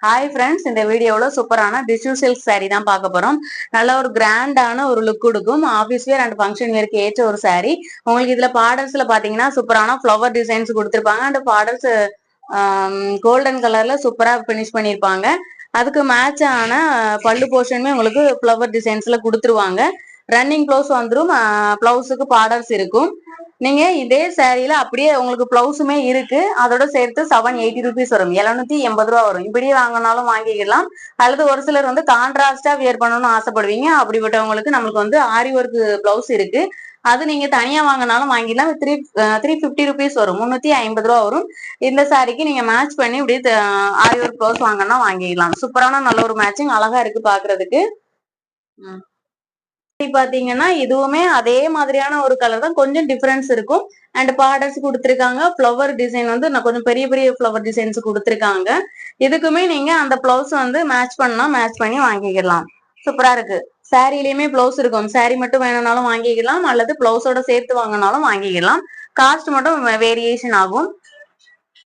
Hi friends, இந்த வீடியோல சூப்பரான டிஷ்யூ சில்க் saree தான் பார்க்க போறோம். நல்ல ஒரு கிராண்டான ஒரு லுக் கொடுக்கும். ஆஃபீஸ் வேர் அண்ட் ஃபங்க்ஷன் வேருக்கு ஏற்ற ஒரு saree. உங்களுக்கு இதுல பார்டர்ஸ்ல பாத்தீங்கன்னா சூப்பரான ஃப்ளவர் டிசைன்ஸ் கொடுத்துருப்பாங்க. அண்ட் பார்டர்ஸ் கோல்டன் கலர்ல சூப்பரா பினிஷ் பண்ணிருப்பாங்க. அதுக்கு மேட்ச் ஆன பல்லு போர்ஷனுமே உங்களுக்கு ஃப்ளவர் டிசைன்ஸ்ல கொடுத்துருவாங்க. ரன்னிங் ப்ளவுஸ் வந்துடும். பிளவுஸுக்கு பார்டர்ஸ் இருக்கும். நீங்க இதே சாரீல அப்படியே உங்களுக்கு பிளவுஸுமே இருக்கு. அதோட சேர்த்து 780 ருபீஸ் வரும். 780 ரூபா வரும். இப்படியே வாங்கினாலும் வாங்கிக்கலாம். அல்லது ஒரு சிலர் வந்து கான்ட்ராஸ்டா வியர் பண்ணணும்னு ஆசைப்படுவீங்க. அப்படிப்பட்டவங்களுக்கு நம்மளுக்கு வந்து ஆரி ஒர்க் பிளவுஸ் இருக்கு. அது நீங்க தனியா வாங்கினாலும் வாங்கிடலாம். 350 ருபீஸ் வரும். 350 ரூபா வரும். இந்த சாரிக்கு நீங்க மேட்ச் பண்ணி இப்படியே ஆரி ஒர்க் பிளவுஸ் வாங்கினா வாங்கிக்கலாம். சூப்பரான நல்ல ஒரு மேட்சிங், அழகா இருக்கு பாக்குறதுக்கு. பாத்தீங்கன்னா இதுவுமே அதே மாதிரியான ஒரு கலர் தான், கொஞ்சம் டிஃபரன்ஸ் இருக்கும். அண்ட் பார்டர்ஸ் கொடுத்துருக்காங்க. ஃப்ளவர் டிசைன் வந்து நான் கொஞ்சம் பெரிய பெரிய ஃப்ளவர் டிசைன்ஸ் கொடுத்துருக்காங்க. இதுக்குமே நீங்க அந்த பிளவுஸ் வந்து மேட்ச் பண்ணி வாங்கிக்கலாம். சூப்பரா இருக்கு. சாரிலயுமே பிளவுஸ் இருக்கும். சாரி மட்டும் வேணும்னாலும் வாங்கிக்கலாம், அல்லது பிளவுஸோட சேர்த்து வாங்கினாலும் வாங்கிக்கலாம். காஸ்ட் மட்டும் வேரியேஷன் ஆகும்.